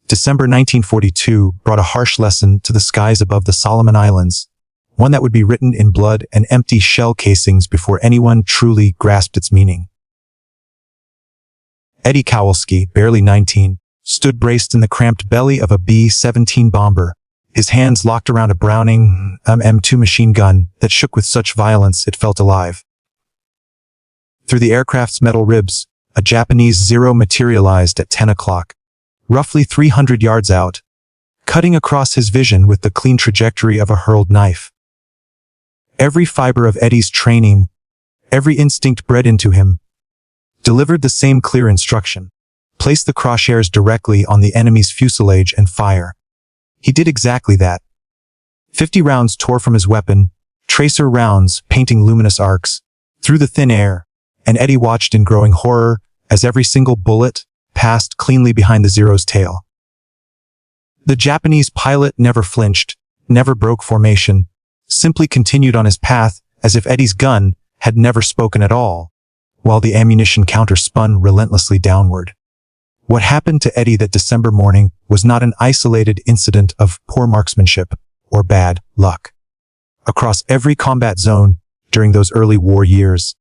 December 1942 brought a harsh lesson to the skies above the Solomon Islands, one that would be written in blood and empty shell casings before anyone truly grasped its meaning. Eddie Kowalski, barely 19, stood braced in the cramped belly of a B-17 bomber, his hands locked around a Browning M2 machine gun that shook with such violence it felt alive. Through the aircraft's metal ribs, a Japanese Zero materialized at 10 o'clock, roughly 300 yards out, cutting across his vision with the clean trajectory of a hurled knife. Every fiber of Eddie's training, every instinct bred into him, delivered the same clear instruction: place the crosshairs directly on the enemy's fuselage and fire. He did exactly that. 50 rounds tore from his weapon, tracer rounds painting luminous arcs through the thin air, and Eddie watched in growing horror as every single bullet passed cleanly behind the Zero's tail. The Japanese pilot never flinched, never broke formation, simply continued on his path as if Eddie's gun had never spoken at all, while the ammunition counter spun relentlessly downward. What happened to Eddie that December morning was not an isolated incident of poor marksmanship or bad luck. Across every combat zone during those early war years,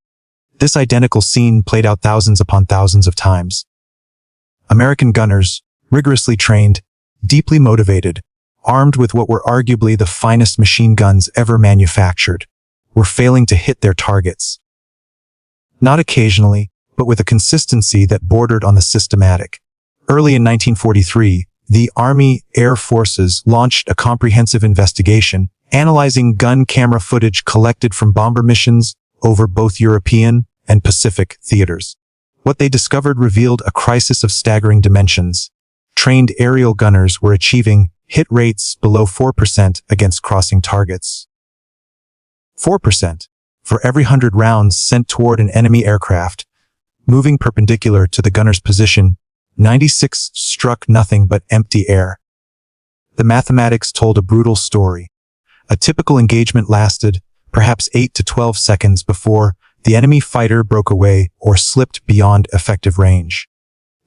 this identical scene played out thousands upon thousands of times. American gunners, rigorously trained, deeply motivated, armed with what were arguably the finest machine guns ever manufactured, were failing to hit their targets. Not occasionally, but with a consistency that bordered on the systematic. Early in 1943, the Army Air Forces launched a comprehensive investigation, analyzing gun camera footage collected from bomber missions over both European and Pacific theaters. What they discovered revealed a crisis of staggering dimensions. Trained aerial gunners were achieving hit rates below 4% against crossing targets. 4% for every 100 rounds sent toward an enemy aircraft. Moving perpendicular to the gunner's position, 96 struck nothing but empty air. The mathematics told a brutal story. A typical engagement lasted perhaps 8 to 12 seconds before the enemy fighter broke away or slipped beyond effective range.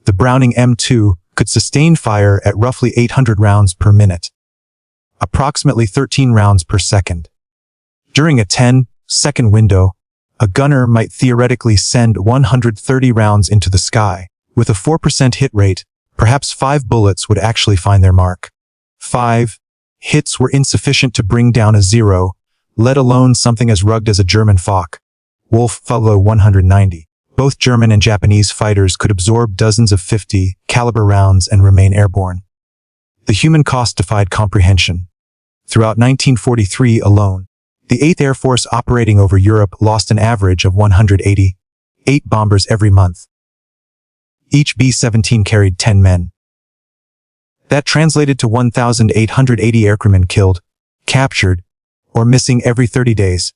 The Browning M2 could sustain fire at roughly 800 rounds per minute, approximately 13 rounds per second. During a 10-second window, a gunner might theoretically send 130 rounds into the sky. With a 4% hit rate, perhaps 5 bullets would actually find their mark. 5 hits were insufficient to bring down a Zero, let alone something as rugged as a German Wolf 190. Both German and Japanese fighters could absorb dozens of 50 caliber rounds and remain airborne. The human cost defied comprehension. Throughout 1943 alone, the 8th Air Force operating over Europe lost an average of 188 bombers every month. Each B-17 carried 10 men. That translated to 1,880 aircrewmen killed, captured, or missing every 30 days.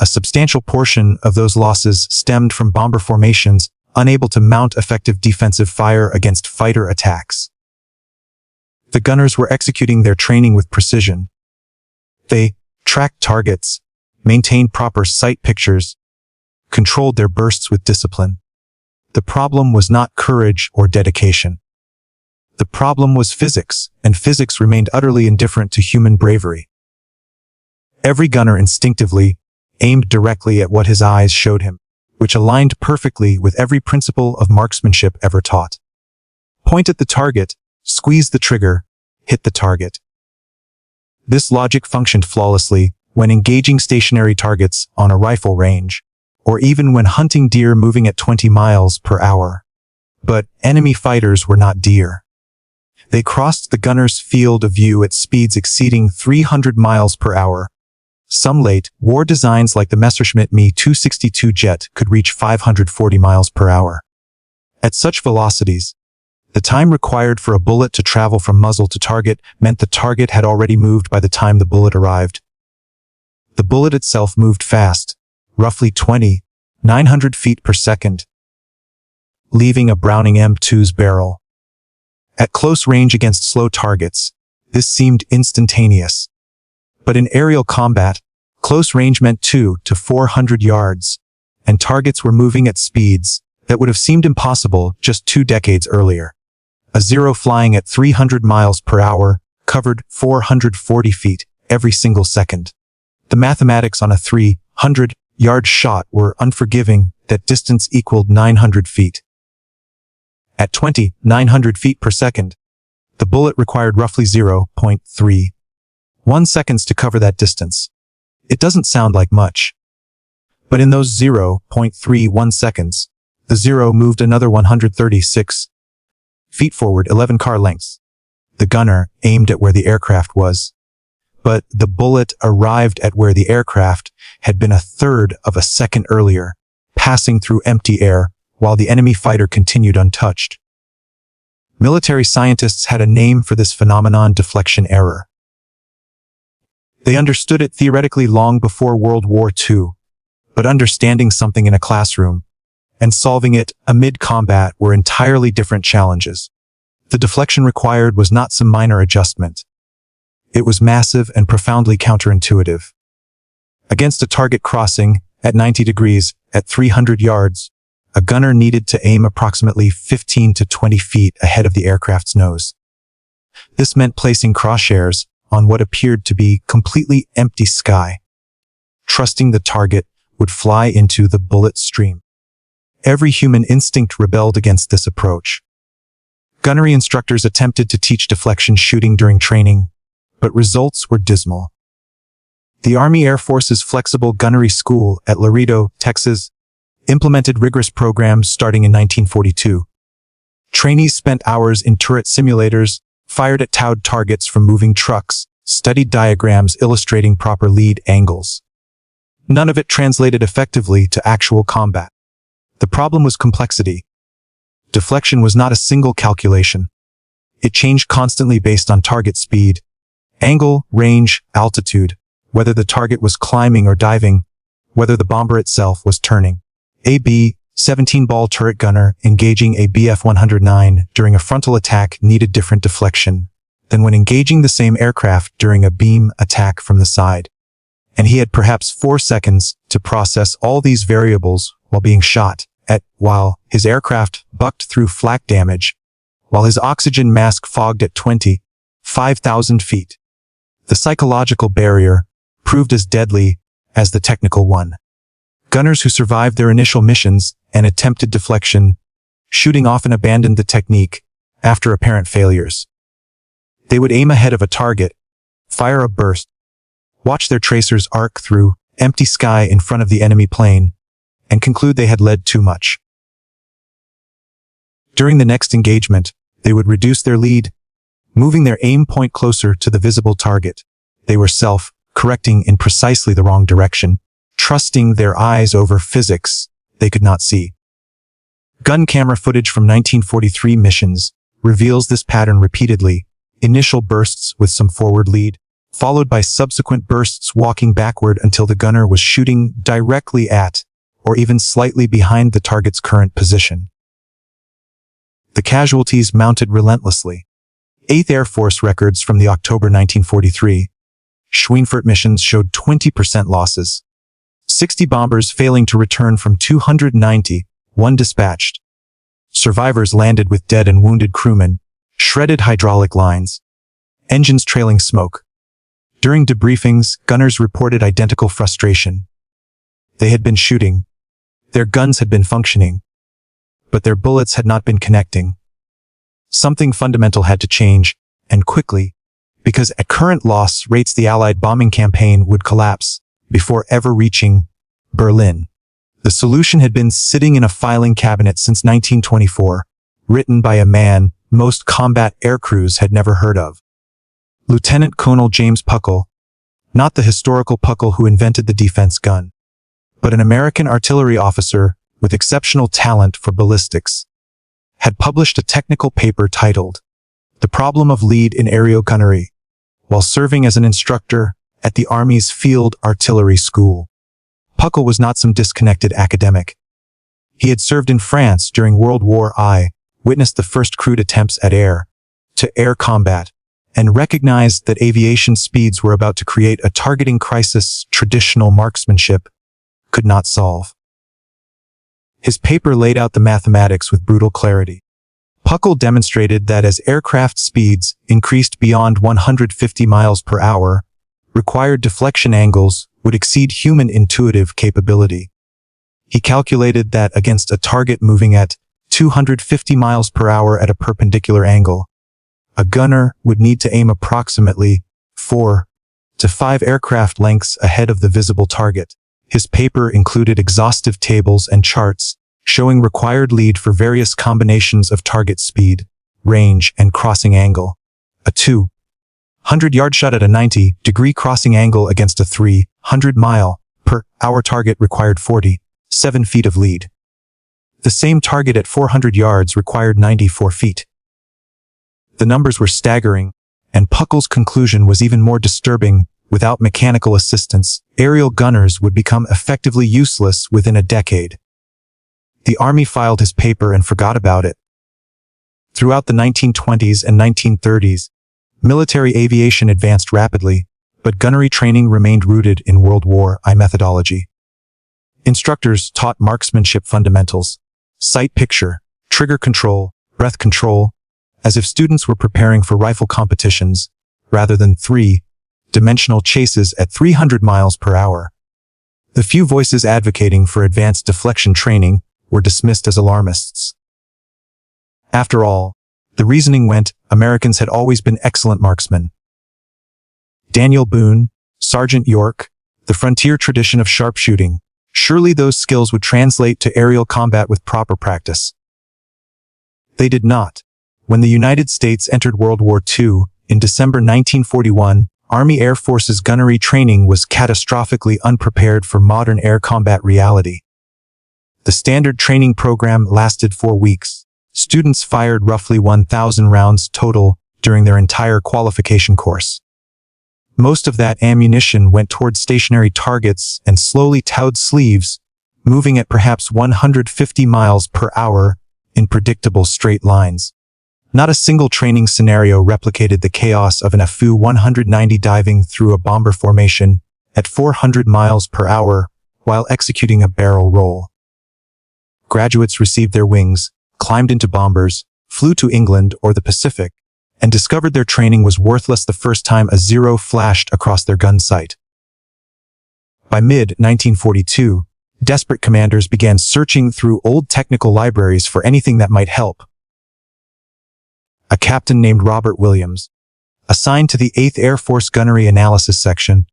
A substantial portion of those losses stemmed from bomber formations unable to mount effective defensive fire against fighter attacks. The gunners were executing their training with precision. They tracked targets, maintained proper sight pictures, controlled their bursts with discipline. The problem was not courage or dedication. The problem was physics, and physics remained utterly indifferent to human bravery. Every gunner instinctively aimed directly at what his eyes showed him, which aligned perfectly with every principle of marksmanship ever taught. Point at the target, squeeze the trigger, hit the target. This logic functioned flawlessly when engaging stationary targets on a rifle range, or even when hunting deer moving at 20 miles per hour. But enemy fighters were not deer. They crossed the gunner's field of view at speeds exceeding 300 miles per hour. Some late war designs like the Messerschmitt Me-262 jet could reach 540 miles per hour. At such velocities, the time required for a bullet to travel from muzzle to target meant the target had already moved by the time the bullet arrived. The bullet itself moved fast, roughly 2,900 feet per second, leaving a Browning M2's barrel. At close range against slow targets, this seemed instantaneous. But in aerial combat, close range meant 200 to 400 yards, and targets were moving at speeds that would have seemed impossible just 2 decades earlier. A zero flying at 300 miles per hour covered 440 feet every single second. The mathematics on a 300-yard shot were unforgiving. That distance equaled 900 feet. At 2,900 feet per second, the bullet required roughly 0.31 seconds to cover that distance. It doesn't sound like much. But in those 0.31 seconds, the zero moved another 136 feet forward, 11 car lengths. The gunner aimed at where the aircraft was, but the bullet arrived at where the aircraft had been a third of a second earlier, passing through empty air while the enemy fighter continued untouched. Military scientists had a name for this phenomenon: deflection error. They understood it theoretically long before World War II, but understanding something in a classroom and solving it amid combat were entirely different challenges. The deflection required was not some minor adjustment. It was massive and profoundly counterintuitive. Against a target crossing at 90 degrees at 300 yards, a gunner needed to aim approximately 15 to 20 feet ahead of the aircraft's nose. This meant placing crosshairs on what appeared to be completely empty sky, trusting the target would fly into the bullet stream. Every human instinct rebelled against this approach. Gunnery instructors attempted to teach deflection shooting during training, but results were dismal. The Army Air Force's flexible gunnery school at Laredo, Texas, implemented rigorous programs starting in 1942. Trainees spent hours in turret simulators, fired at towed targets from moving trucks, studied diagrams illustrating proper lead angles. None of it translated effectively to actual combat. The problem was complexity. Deflection was not a single calculation. It changed constantly based on target speed, angle, range, altitude, whether the target was climbing or diving, whether the bomber itself was turning. A B-17 ball turret gunner engaging a Bf-109 during a frontal attack needed different deflection than when engaging the same aircraft during a beam attack from the side. And he had perhaps 4 seconds to process all these variables while being shot at, while his aircraft bucked through flak damage, while his oxygen mask fogged at 25,000 feet. The psychological barrier proved as deadly as the technical one. Gunners who survived their initial missions and attempted deflection shooting often abandoned the technique after apparent failures. They would aim ahead of a target, fire a burst, watch their tracers arc through empty sky in front of the enemy plane, and conclude they had led too much. During the next engagement, they would reduce their lead, moving their aim point closer to the visible target. They were self-correcting in precisely the wrong direction, trusting their eyes over physics they could not see. Gun camera footage from 1943 missions reveals this pattern repeatedly: initial bursts with some forward lead, followed by subsequent bursts walking backward until the gunner was shooting directly at or even slightly behind the target's current position. The casualties mounted relentlessly. 8th Air Force records from the October 1943 Schweinfurt missions showed 20% losses. 60 bombers failing to return from 291 dispatched. Survivors landed with dead and wounded crewmen, shredded hydraulic lines, engines trailing smoke. During debriefings, gunners reported identical frustration. They had been shooting. Their guns had been functioning. But their bullets had not been connecting. Something fundamental had to change, and quickly, because at current loss rates the Allied bombing campaign would collapse before ever reaching Berlin. The solution had been sitting in a filing cabinet since 1924, written by a man most combat air crews had never heard of. Lieutenant Colonel James Puckle, not the historical Puckle who invented the defense gun, but an American artillery officer with exceptional talent for ballistics, had published a technical paper titled The Problem of Lead in Aerial Gunnery, while serving as an instructor at the Army's Field Artillery School. Puckle was not some disconnected academic. He had served in France during World War I, witnessed the first crude attempts at air-to-air combat, and recognized that aviation speeds were about to create a targeting crisis traditional marksmanship could not solve. His paper laid out the mathematics with brutal clarity. Puckle demonstrated that as aircraft speeds increased beyond 150 miles per hour, required deflection angles would exceed human intuitive capability. He calculated that against a target moving at 250 miles per hour at a perpendicular angle, a gunner would need to aim approximately 4 to 5 aircraft lengths ahead of the visible target. His paper included exhaustive tables and charts showing required lead for various combinations of target speed, range, and crossing angle. A 200-yard shot at a 90-degree crossing angle against a 300-mile-per-hour target required 47 feet of lead. The same target at 400 yards required 94 feet. The numbers were staggering, and Puckle's conclusion was even more disturbing. Without mechanical assistance, aerial gunners would become effectively useless within a decade. The Army filed his paper and forgot about it. Throughout the 1920s and 1930s, military aviation advanced rapidly, but gunnery training remained rooted in World War I methodology. Instructors taught marksmanship fundamentals, sight picture, trigger control, breath control, as if students were preparing for rifle competitions, rather than three-dimensional chases at 300 miles per hour. The few voices advocating for advanced deflection training were dismissed as alarmists. After all, the reasoning went, Americans had always been excellent marksmen. Daniel Boone, Sergeant York, the frontier tradition of sharpshooting, surely those skills would translate to aerial combat with proper practice. They did not. When the United States entered World War II, in December 1941, Army Air Force's gunnery training was catastrophically unprepared for modern air combat reality. The standard training program lasted 4 weeks. Students fired roughly 1,000 rounds total during their entire qualification course. Most of that ammunition went toward stationary targets and slowly towed sleeves, moving at perhaps 150 miles per hour in predictable straight lines. Not a single training scenario replicated the chaos of an Fu-190 diving through a bomber formation at 400 miles per hour while executing a barrel roll. Graduates received their wings, climbed into bombers, flew to England or the Pacific, and discovered their training was worthless the first time a zero flashed across their gun sight. By mid-1942, desperate commanders began searching through old technical libraries for anything that might help. A captain named Robert Williams, assigned to the 8th Air Force Gunnery Analysis Section,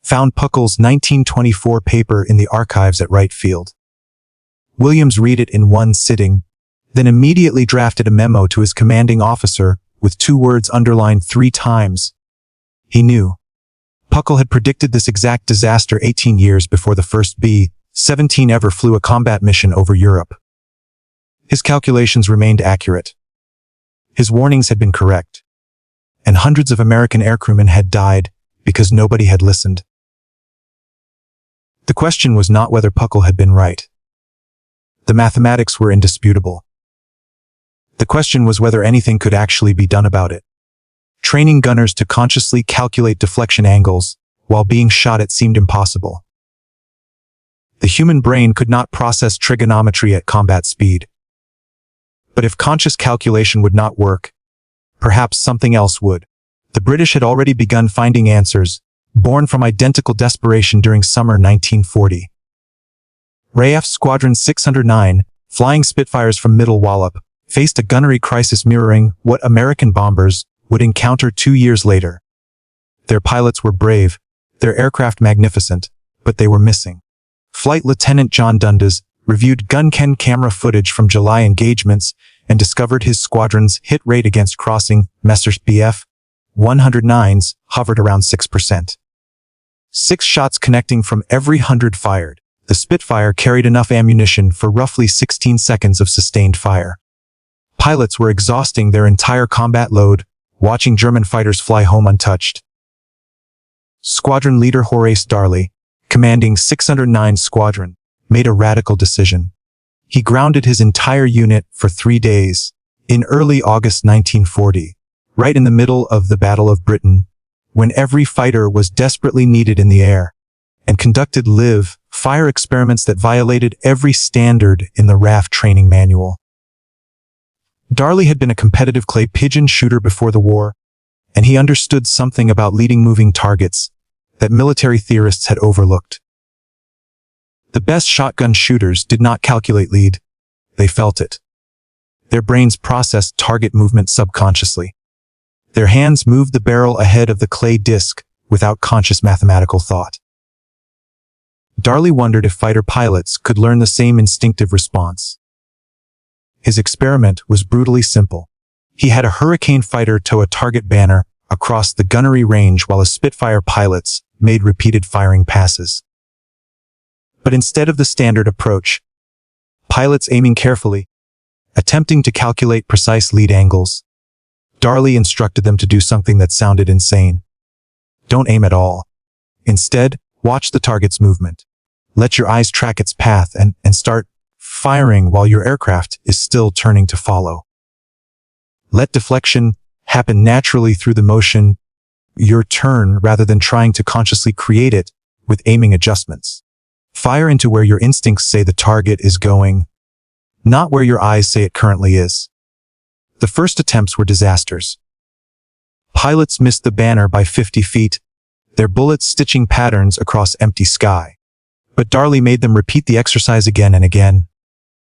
found Puckle's 1924 paper in the archives at Wright Field. Williams read it in one sitting, then immediately drafted a memo to his commanding officer with 2 words underlined 3 times. He knew. Puckle had predicted this exact disaster 18 years before the first B-17 ever flew a combat mission over Europe. His calculations remained accurate. His warnings had been correct. And hundreds of American aircrewmen had died because nobody had listened. The question was not whether Puckle had been right. The mathematics were indisputable. The question was whether anything could actually be done about it. Training gunners to consciously calculate deflection angles while being shot at seemed impossible. The human brain could not process trigonometry at combat speed. But if conscious calculation would not work, perhaps something else would. The British had already begun finding answers, born from identical desperation during summer 1940. RAF Squadron 609, flying Spitfires from Middle Wallop, faced a gunnery crisis mirroring what American bombers would encounter 2 years later. Their pilots were brave, their aircraft magnificent, but they were missing. Flight Lieutenant John Dundas reviewed gun-ken camera footage from July engagements and discovered his squadron's hit rate against crossing Messrs Bf 109s hovered around 6%. 6 shots connecting from every 100 fired. The Spitfire carried enough ammunition for roughly 16 seconds of sustained fire. Pilots were exhausting their entire combat load, watching German fighters fly home untouched. Squadron leader Horace Darley, commanding 609 Squadron, made a radical decision. He grounded his entire unit for 3 days, in early August 1940, right in the middle of the Battle of Britain, when every fighter was desperately needed in the air, and conducted live fire experiments that violated every standard in the RAF training manual. Darley had been a competitive clay pigeon shooter before the war, and he understood something about leading moving targets that military theorists had overlooked. The best shotgun shooters did not calculate lead, they felt it. Their brains processed target movement subconsciously. Their hands moved the barrel ahead of the clay disc without conscious mathematical thought. Darley wondered if fighter pilots could learn the same instinctive response. His experiment was brutally simple. He had a Hurricane fighter tow a target banner across the gunnery range while his Spitfire pilots made repeated firing passes. But instead of the standard approach, pilots aiming carefully, attempting to calculate precise lead angles, Darley instructed them to do something that sounded insane. Don't aim at all. Instead, watch the target's movement. Let your eyes track its path and start firing while your aircraft is still turning to follow. Let deflection happen naturally through the motion, your turn, rather than trying to consciously create it with aiming adjustments. Fire into where your instincts say the target is going, not where your eyes say it currently is. The first attempts were disasters. Pilots missed the banner by 50 feet, their bullets stitching patterns across empty sky. But Darley made them repeat the exercise again and again,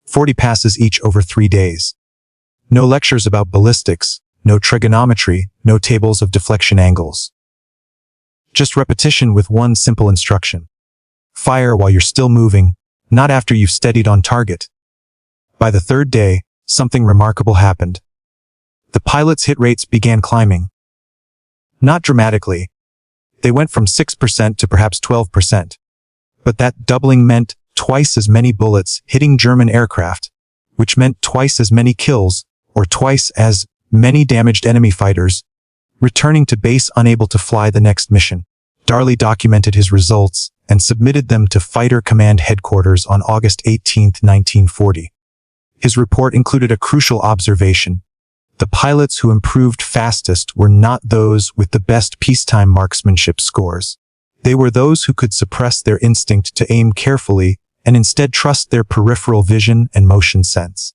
40 passes each over 3 days. No lectures about ballistics, no trigonometry, no tables of deflection angles. Just repetition with one simple instruction. Fire while you're still moving, not after you've steadied on target. By the third day, something remarkable happened. The pilots' hit rates began climbing. Not dramatically. They went from 6% to perhaps 12%. But that doubling meant twice as many bullets hitting German aircraft, which meant twice as many kills, or twice as many damaged enemy fighters, returning to base unable to fly the next mission. Darley documented his results and submitted them to Fighter Command Headquarters on August 18, 1940. His report included a crucial observation. The pilots who improved fastest were not those with the best peacetime marksmanship scores. They were those who could suppress their instinct to aim carefully and instead trust their peripheral vision and motion sense.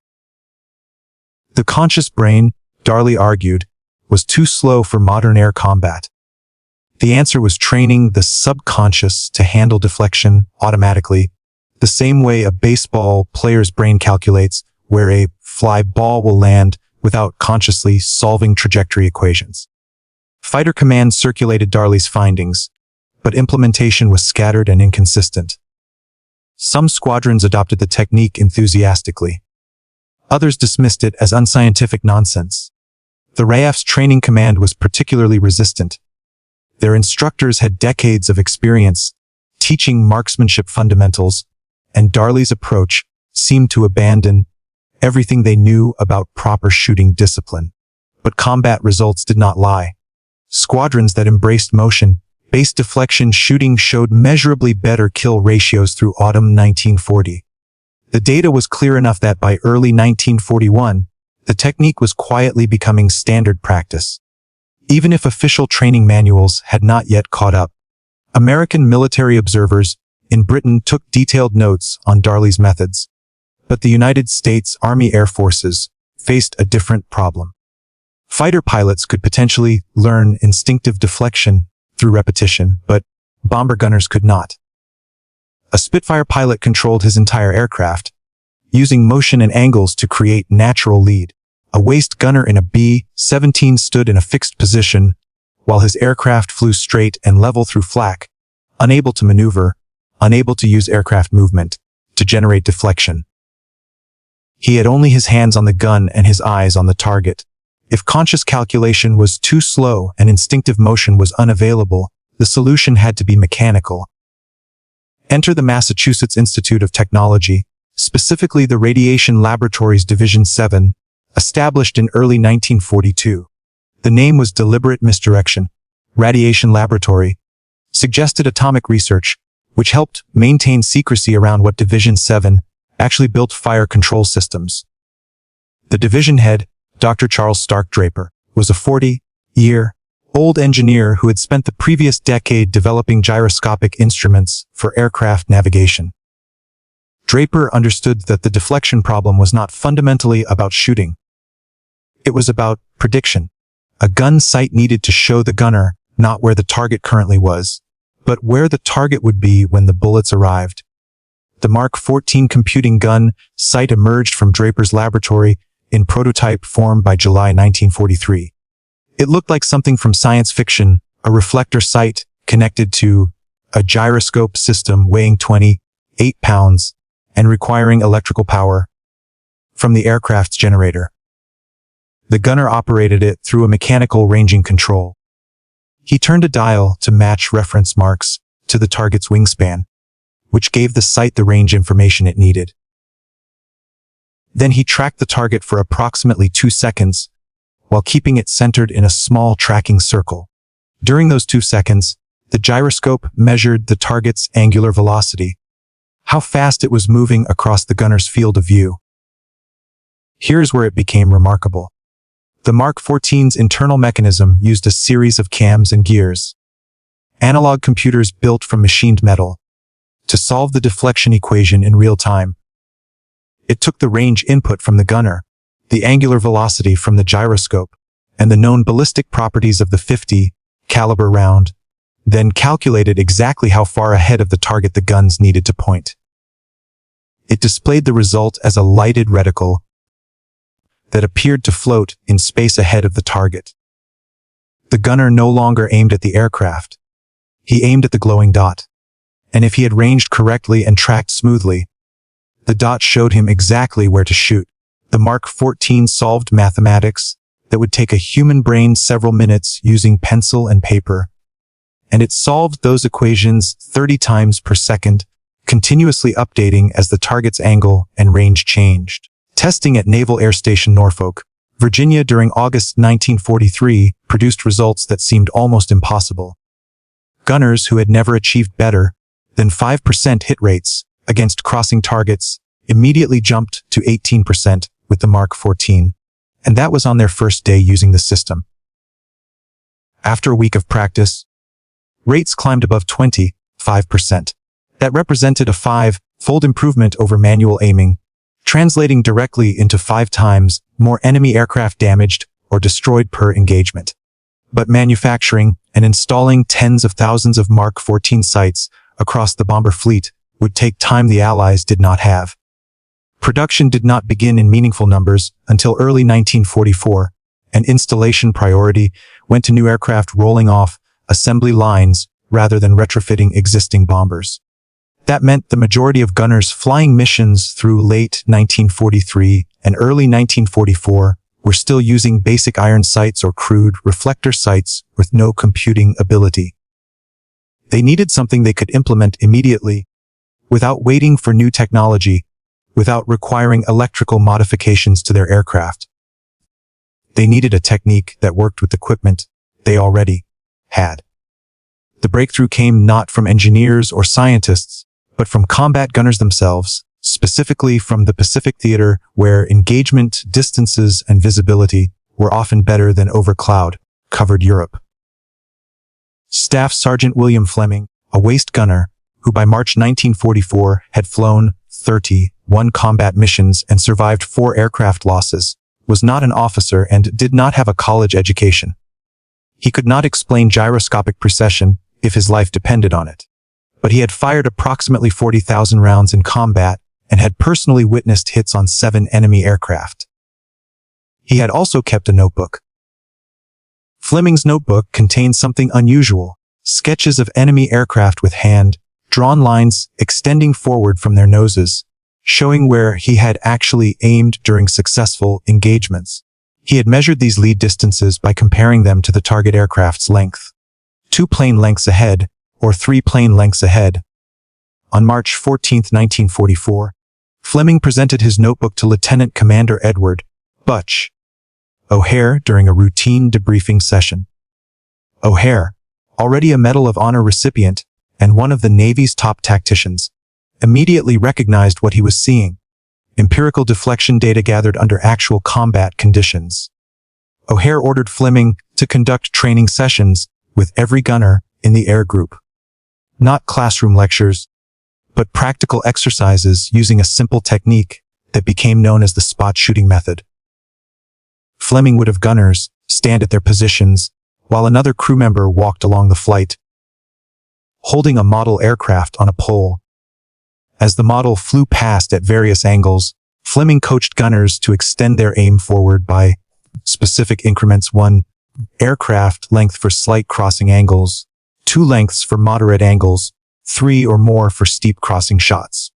The conscious brain, Darley argued, was too slow for modern air combat. The answer was training the subconscious to handle deflection automatically, the same way a baseball player's brain calculates where a fly ball will land without consciously solving trajectory equations. Fighter Command circulated Darley's findings, but implementation was scattered and inconsistent. Some squadrons adopted the technique enthusiastically. Others dismissed it as unscientific nonsense. The RAF's training command was particularly resistant. Their instructors had decades of experience teaching marksmanship fundamentals, and Darley's approach seemed to abandon everything they knew about proper shooting discipline. But combat results did not lie. Squadrons that embraced motion-based deflection shooting showed measurably better kill ratios through autumn 1940. The data was clear enough that by early 1941, the technique was quietly becoming standard practice. Even if official training manuals had not yet caught up, American military observers in Britain took detailed notes on Darley's methods. But the United States Army Air Forces faced a different problem. Fighter pilots could potentially learn instinctive deflection through repetition, but bomber gunners could not. A Spitfire pilot controlled his entire aircraft, using motion and angles to create natural lead. A waist gunner in a B-17 stood in a fixed position, while his aircraft flew straight and level through flak, unable to maneuver, unable to use aircraft movement to generate deflection. He had only his hands on the gun and his eyes on the target. If conscious calculation was too slow and instinctive motion was unavailable, the solution had to be mechanical. Enter the Massachusetts Institute of Technology, specifically the Radiation Laboratories Division 7, established in early 1942. The name was deliberate misdirection. Radiation Laboratory suggested atomic research, which helped maintain secrecy around what Division 7 actually built fire control systems. The division head, Dr. Charles Stark Draper, was a 40-year-old engineer who had spent the previous decade developing gyroscopic instruments for aircraft navigation. Draper understood that the deflection problem was not fundamentally about shooting. It was about prediction. A gun sight needed to show the gunner not where the target currently was, but where the target would be when the bullets arrived. The Mark 14 computing gun sight emerged from Draper's laboratory in prototype form by July 1943. It looked like something from science fiction, a reflector sight connected to a gyroscope system weighing 28 pounds and requiring electrical power from the aircraft's generator. The gunner operated it through a mechanical ranging control. He turned a dial to match reference marks to the target's wingspan, which gave the sight the range information it needed. Then he tracked the target for approximately 2 seconds, while keeping it centered in a small tracking circle. During those 2 seconds, the gyroscope measured the target's angular velocity, how fast it was moving across the gunner's field of view. Here's where it became remarkable. The Mark 14's internal mechanism used a series of cams and gears, analog computers built from machined metal, to solve the deflection equation in real time. It took the range input from the gunner, the angular velocity from the gyroscope, and the known ballistic properties of the .50 caliber round, then calculated exactly how far ahead of the target the guns needed to point. It displayed the result as a lighted reticle that appeared to float in space ahead of the target. The gunner no longer aimed at the aircraft. He aimed at the glowing dot. And if he had ranged correctly and tracked smoothly, the dot showed him exactly where to shoot. The Mark 14 solved mathematics that would take a human brain several minutes using pencil and paper. And it solved those equations 30 times per second, continuously updating as the target's angle and range changed. Testing at Naval Air Station Norfolk, Virginia during August 1943 produced results that seemed almost impossible. Gunners who had never achieved better than 5% hit rates against crossing targets immediately jumped to 18% with the Mark 14, and that was on their first day using the system. After a week of practice, rates climbed above 25%. That represented a 5-fold improvement over manual aiming, translating directly into 5 times more enemy aircraft damaged or destroyed per engagement. But manufacturing and installing tens of thousands of Mark 14 sights across the bomber fleet would take time the Allies did not have. Production did not begin in meaningful numbers until early 1944, and installation priority went to new aircraft rolling off assembly lines rather than retrofitting existing bombers. That meant the majority of gunners flying missions through late 1943 and early 1944 were still using basic iron sights or crude reflector sights with no computing ability. They needed something they could implement immediately, without waiting for new technology, without requiring electrical modifications to their aircraft. They needed a technique that worked with equipment they already had. The breakthrough came not from engineers or scientists, but from combat gunners themselves, specifically from the Pacific Theater, where engagement, distances, and visibility were often better than over cloud-covered Europe. Staff Sergeant William Fleming, a waist gunner, who by March 1944 had flown 31 combat missions and survived 4 aircraft losses, was not an officer and did not have a college education. He could not explain gyroscopic precession if his life depended on it. But he had fired approximately 40,000 rounds in combat and had personally witnessed hits on 7 enemy aircraft. He had also kept a notebook. Fleming's notebook contained something unusual: sketches of enemy aircraft with hand-drawn lines extending forward from their noses, showing where he had actually aimed during successful engagements. He had measured these lead distances by comparing them to the target aircraft's length. 2 plane lengths ahead, or 3 plane lengths ahead. On March 14, 1944, Fleming presented his notebook to Lieutenant Commander Edward Butch O'Hare during a routine debriefing session. O'Hare, already a Medal of Honor recipient and one of the Navy's top tacticians, immediately recognized what he was seeing: empirical deflection data gathered under actual combat conditions. O'Hare ordered Fleming to conduct training sessions with every gunner in the air group. Not classroom lectures, but practical exercises using a simple technique that became known as the spot shooting method. Fleming would have gunners stand at their positions, while another crew member walked along the flight, holding a model aircraft on a pole. As the model flew past at various angles, Fleming coached gunners to extend their aim forward by specific increments: 1 aircraft length for slight crossing angles, 2 lengths for moderate angles, 3 or more for steep crossing shots.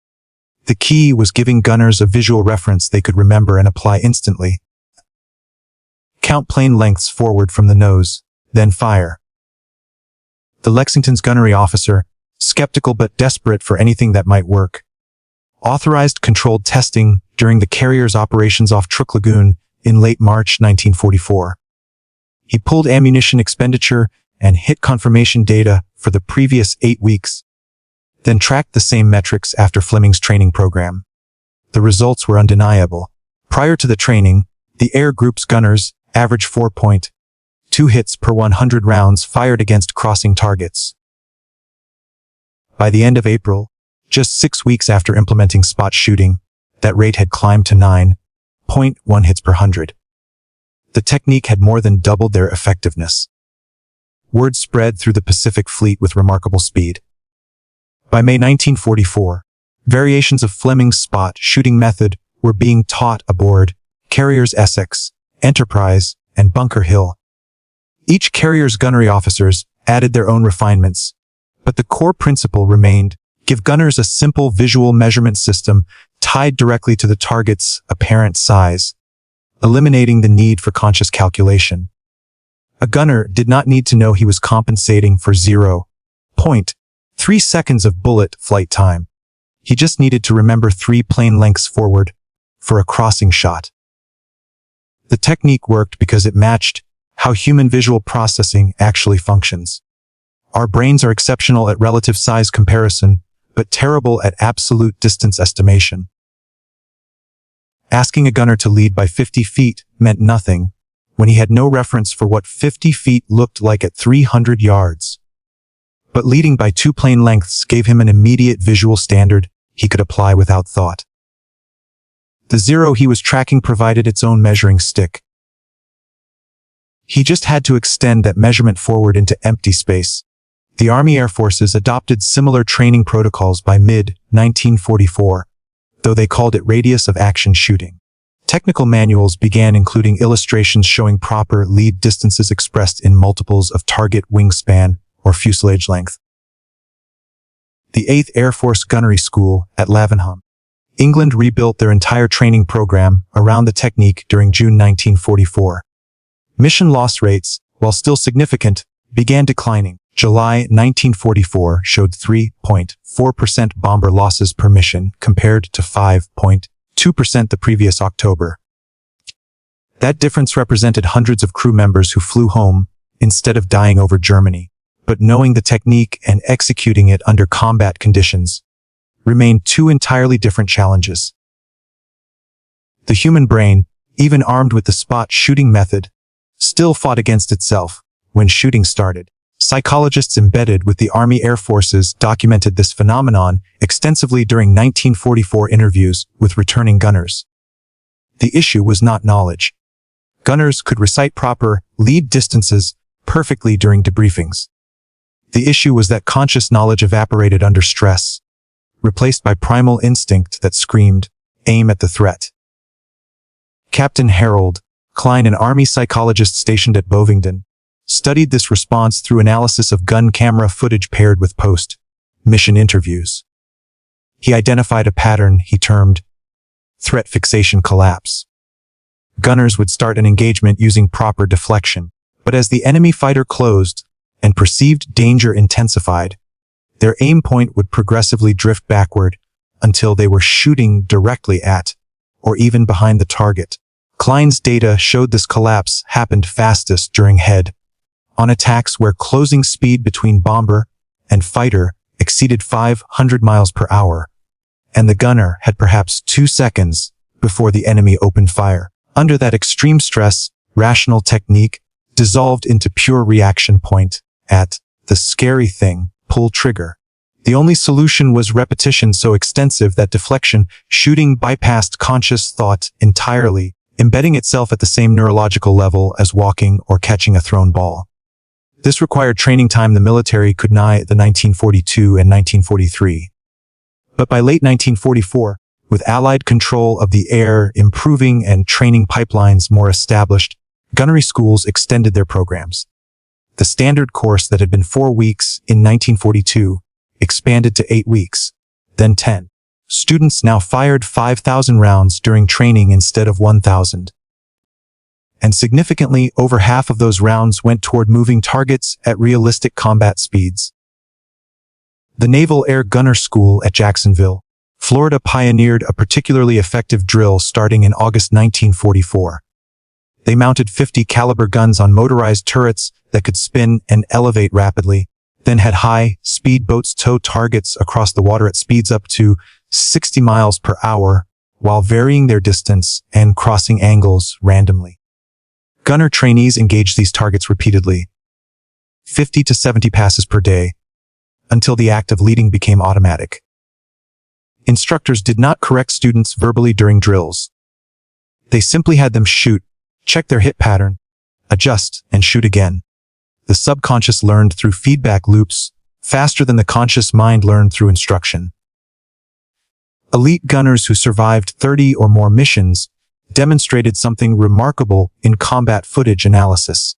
The key was giving gunners a visual reference they could remember and apply instantly. Count plane lengths forward from the nose, then fire. The Lexington's gunnery officer, skeptical but desperate for anything that might work, authorized controlled testing during the carrier's operations off Trook Lagoon in late March 1944. He pulled ammunition expenditure and hit confirmation data for the previous 8 weeks, then tracked the same metrics after Fleming's training program. The results were undeniable. Prior to the training, the Air Group's gunners averaged 4.2 hits per 100 rounds fired against crossing targets. By the end of April, just 6 weeks after implementing spot shooting, that rate had climbed to 9.1 hits per 100. The technique had more than doubled their effectiveness. Word spread through the Pacific Fleet with remarkable speed. By May 1944, variations of Fleming's spot shooting method were being taught aboard carriers Essex, Enterprise, and Bunker Hill. Each carrier's gunnery officers added their own refinements, but the core principle remained: give gunners a simple visual measurement system tied directly to the target's apparent size, eliminating the need for conscious calculation. A gunner did not need to know he was compensating for 0.3 seconds of bullet flight time. He just needed to remember 3 plane lengths forward for a crossing shot. The technique worked because it matched how human visual processing actually functions. Our brains are exceptional at relative size comparison, but terrible at absolute distance estimation. Asking a gunner to lead by 50 feet meant nothing when he had no reference for what 50 feet looked like at 300 yards. But leading by 2 plane lengths gave him an immediate visual standard he could apply without thought. The 0 he was tracking provided its own measuring stick. He just had to extend that measurement forward into empty space. The Army Air Forces adopted similar training protocols by mid-1944, though they called it radius of action shooting. Technical manuals began including illustrations showing proper lead distances expressed in multiples of target wingspan or fuselage length. The 8th Air Force Gunnery School at Lavenham, England rebuilt their entire training program around the technique during June 1944. Mission loss rates, while still significant, began declining. July 1944 showed 3.4% bomber losses per mission compared to 5.2% the previous October. That difference represented hundreds of crew members who flew home instead of dying over Germany. But knowing the technique and executing it under combat conditions remained 2 entirely different challenges. The human brain, even armed with the spot shooting method, still fought against itself when shooting started. Psychologists embedded with the Army Air Forces documented this phenomenon extensively during 1944 interviews with returning gunners. The issue was not knowledge. Gunners could recite proper lead distances perfectly during debriefings. The issue was that conscious knowledge evaporated under stress, replaced by primal instinct that screamed, "Aim at the threat." Captain Harold Klein, an Army psychologist stationed at Bovingdon, studied this response through analysis of gun camera footage paired with post-mission interviews. He identified a pattern he termed threat fixation collapse. Gunners would start an engagement using proper deflection, but as the enemy fighter closed and perceived danger intensified, their aim point would progressively drift backward until they were shooting directly at or even behind the target. Klein's data showed this collapse happened fastest during head-on attacks where closing speed between bomber and fighter exceeded 500 miles per hour, and the gunner had perhaps 2 seconds before the enemy opened fire. Under that extreme stress, rational technique dissolved into pure reaction point at the scary thing, pull trigger. The only solution was repetition so extensive that deflection shooting bypassed conscious thought entirely. embedding itself at the same neurological level as walking or catching a thrown ball. This required training time the military could nigh the 1942 and 1943. But by late 1944, with Allied control of the air improving and training pipelines more established, gunnery schools extended their programs. The standard course that had been 4 weeks in 1942 expanded to 8 weeks, then 10. Students now fired 5,000 rounds during training instead of 1,000. And significantly, over half of those rounds went toward moving targets at realistic combat speeds. The Naval Air Gunner School at Jacksonville, Florida pioneered a particularly effective drill starting in August 1944. They mounted 50 caliber guns on motorized turrets that could spin and elevate rapidly, then had high-speed boats tow targets across the water at speeds up to 60 miles per hour, while varying their distance and crossing angles randomly. Gunner trainees engaged these targets repeatedly, 50 to 70 passes per day, until the act of leading became automatic. Instructors did not correct students verbally during drills. They simply had them shoot, check their hit pattern, adjust, and shoot again. The subconscious learned through feedback loops, faster than the conscious mind learned through instruction. Elite gunners who survived 30 or more missions demonstrated something remarkable in combat footage analysis.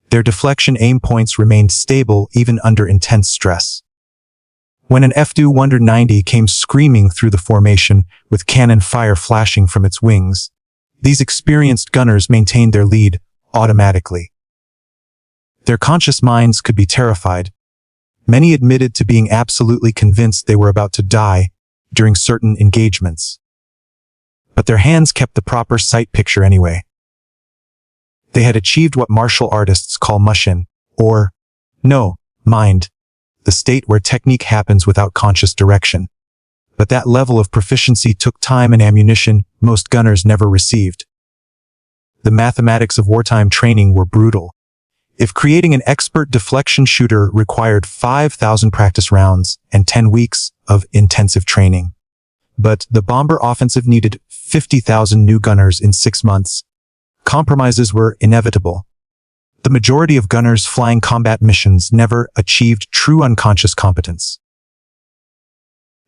Their deflection aim points remained stable even under intense stress. When an F-190 came screaming through the formation with cannon fire flashing from its wings, these experienced gunners maintained their lead automatically. Their conscious minds could be terrified. Many admitted to being absolutely convinced they were about to die during certain engagements. But their hands kept the proper sight picture anyway. They had achieved what martial artists call mushin, or mind, the state where technique happens without conscious direction. But that level of proficiency took time and ammunition most gunners never received. The mathematics of wartime training were brutal. If creating an expert deflection shooter required 5,000 practice rounds and 10 weeks of intensive training, but the bomber offensive needed 50,000 new gunners in 6 months, compromises were inevitable. The majority of gunners flying combat missions never achieved true unconscious competence.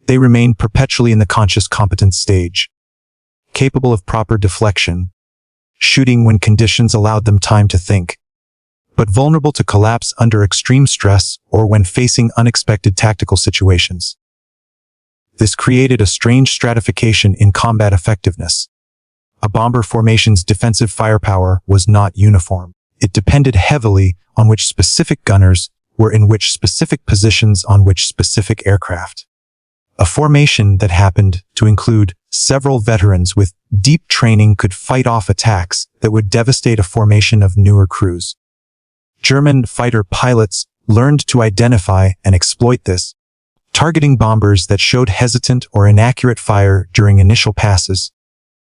They remained perpetually in the conscious competence stage, capable of proper deflection, shooting when conditions allowed them time to think, but vulnerable to collapse under extreme stress or when facing unexpected tactical situations. This created a strange stratification in combat effectiveness. A bomber formation's defensive firepower was not uniform. It depended heavily on which specific gunners were in which specific positions on which specific aircraft. A formation that happened to include several veterans with deep training could fight off attacks that would devastate a formation of newer crews. German fighter pilots learned to identify and exploit this, targeting bombers that showed hesitant or inaccurate fire during initial passes,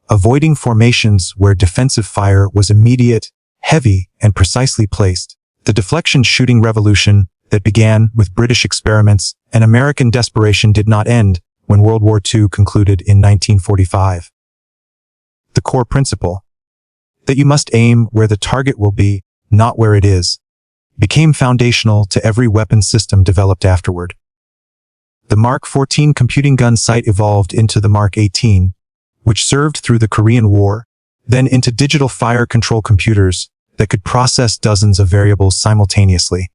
avoiding formations where defensive fire was immediate, heavy, and precisely placed. The deflection shooting revolution that began with British experiments and American desperation did not end when World War II concluded in 1945. The core principle, that you must aim where the target will be, not where it is, became foundational to every weapon system developed afterward. The Mark 14 computing gun sight evolved into the Mark 18, which served through the Korean War, then into digital fire control computers that could process dozens of variables simultaneously.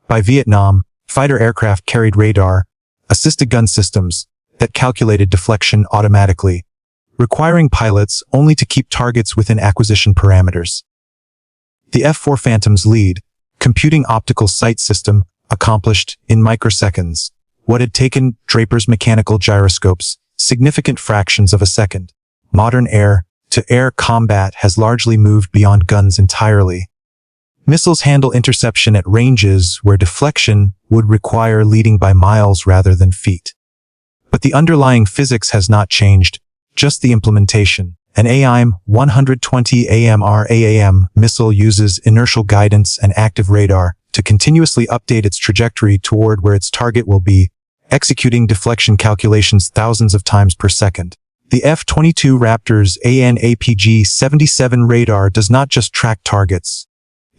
By Vietnam, fighter aircraft carried radar-assisted gun systems that calculated deflection automatically, requiring pilots only to keep targets within acquisition parameters. The F-4 Phantom's lead, computing optical sight system, accomplished in microseconds what had taken Draper's mechanical gyroscopes significant fractions of a second. Modern air-to-air combat has largely moved beyond guns entirely. Missiles handle interception at ranges where deflection would require leading by miles rather than feet. But the underlying physics has not changed, just the implementation. An AIM-120 AMRAAM missile uses inertial guidance and active radar to continuously update its trajectory toward where its target will be, executing deflection calculations thousands of times per second. The F-22 Raptor's AN/APG-77 radar does not just track targets.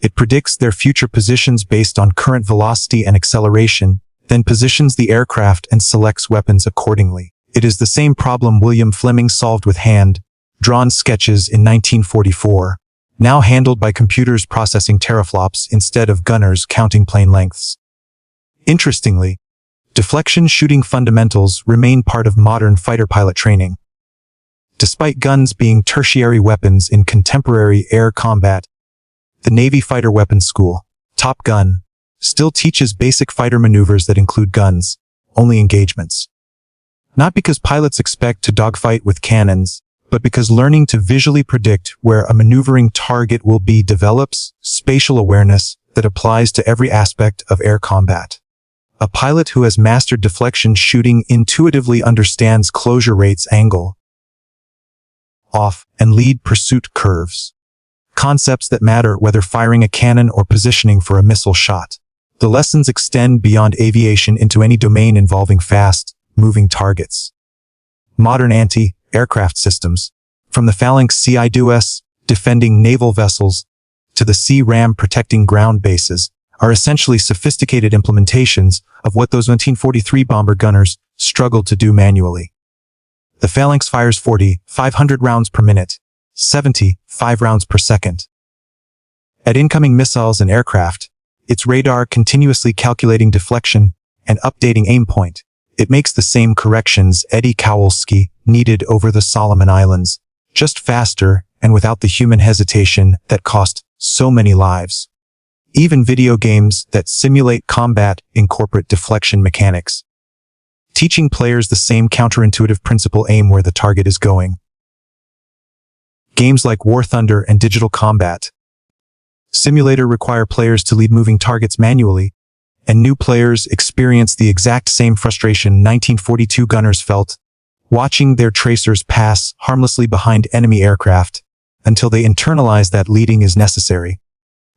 It predicts their future positions based on current velocity and acceleration, then positions the aircraft and selects weapons accordingly. It is the same problem William Fleming solved with hand-drawn sketches in 1944, now handled by computers processing teraflops instead of gunners counting plane lengths. Interestingly, deflection shooting fundamentals remain part of modern fighter pilot training. Despite guns being tertiary weapons in contemporary air combat, the Navy Fighter Weapons School, Top Gun, still teaches basic fighter maneuvers that include guns-only engagements. Not because pilots expect to dogfight with cannons, but because learning to visually predict where a maneuvering target will be develops spatial awareness that applies to every aspect of air combat. A pilot who has mastered deflection shooting intuitively understands closure rates, angle, off, and lead pursuit curves. Concepts that matter whether firing a cannon or positioning for a missile shot. The lessons extend beyond aviation into any domain involving fast-moving targets. Modern anti-aircraft systems, from the Phalanx CI-2S defending naval vessels to the C-RAM protecting ground bases, are essentially sophisticated implementations of what those 1943 bomber gunners struggled to do manually. The Phalanx fires 500 rounds per minute, 75 rounds per second. At incoming missiles and aircraft, its radar continuously calculating deflection and updating aim point. It makes the same corrections Eddie Kowalski needed over the Solomon Islands, just faster and without the human hesitation that cost so many lives. Even video games that simulate combat incorporate deflection mechanics, teaching players the same counterintuitive principle: aim where the target is going. Games like War Thunder and Digital Combat Simulator require players to lead moving targets manually, and new players experience the exact same frustration 1942 gunners felt, watching their tracers pass harmlessly behind enemy aircraft, until they internalize that leading is necessary.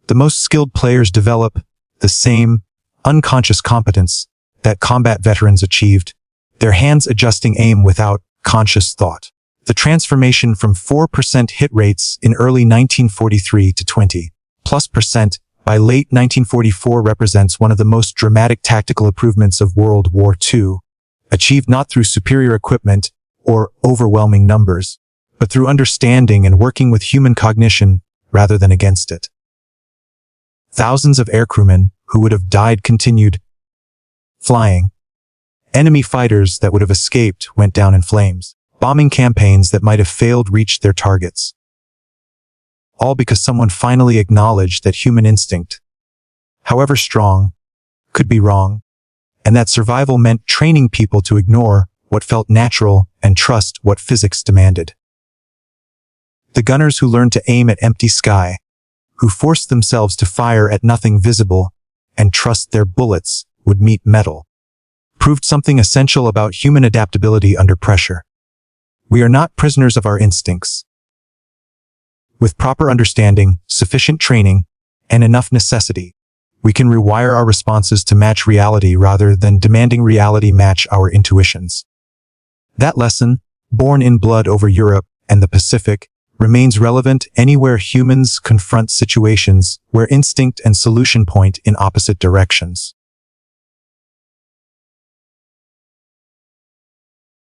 The most skilled players develop the same unconscious competence that combat veterans achieved, their hands adjusting aim without conscious thought. The transformation from 4% hit rates in early 1943 to 20+% by late 1944 represents one of the most dramatic tactical improvements of World War II, achieved not through superior equipment or overwhelming numbers, but through understanding and working with human cognition rather than against it. Thousands of aircrewmen who would have died continued flying. Enemy fighters that would have escaped went down in flames. Bombing campaigns that might have failed reached their targets. All because someone finally acknowledged that human instinct, however strong, could be wrong, and that survival meant training people to ignore what felt natural and trust what physics demanded. The gunners who learned to aim at empty sky, who forced themselves to fire at nothing visible and trust their bullets would meet metal, proved something essential about human adaptability under pressure. We are not prisoners of our instincts. With proper understanding, sufficient training, and enough necessity, we can rewire our responses to match reality rather than demanding reality match our intuitions. That lesson, born in blood over Europe and the Pacific, remains relevant anywhere humans confront situations where instinct and solution point in opposite directions.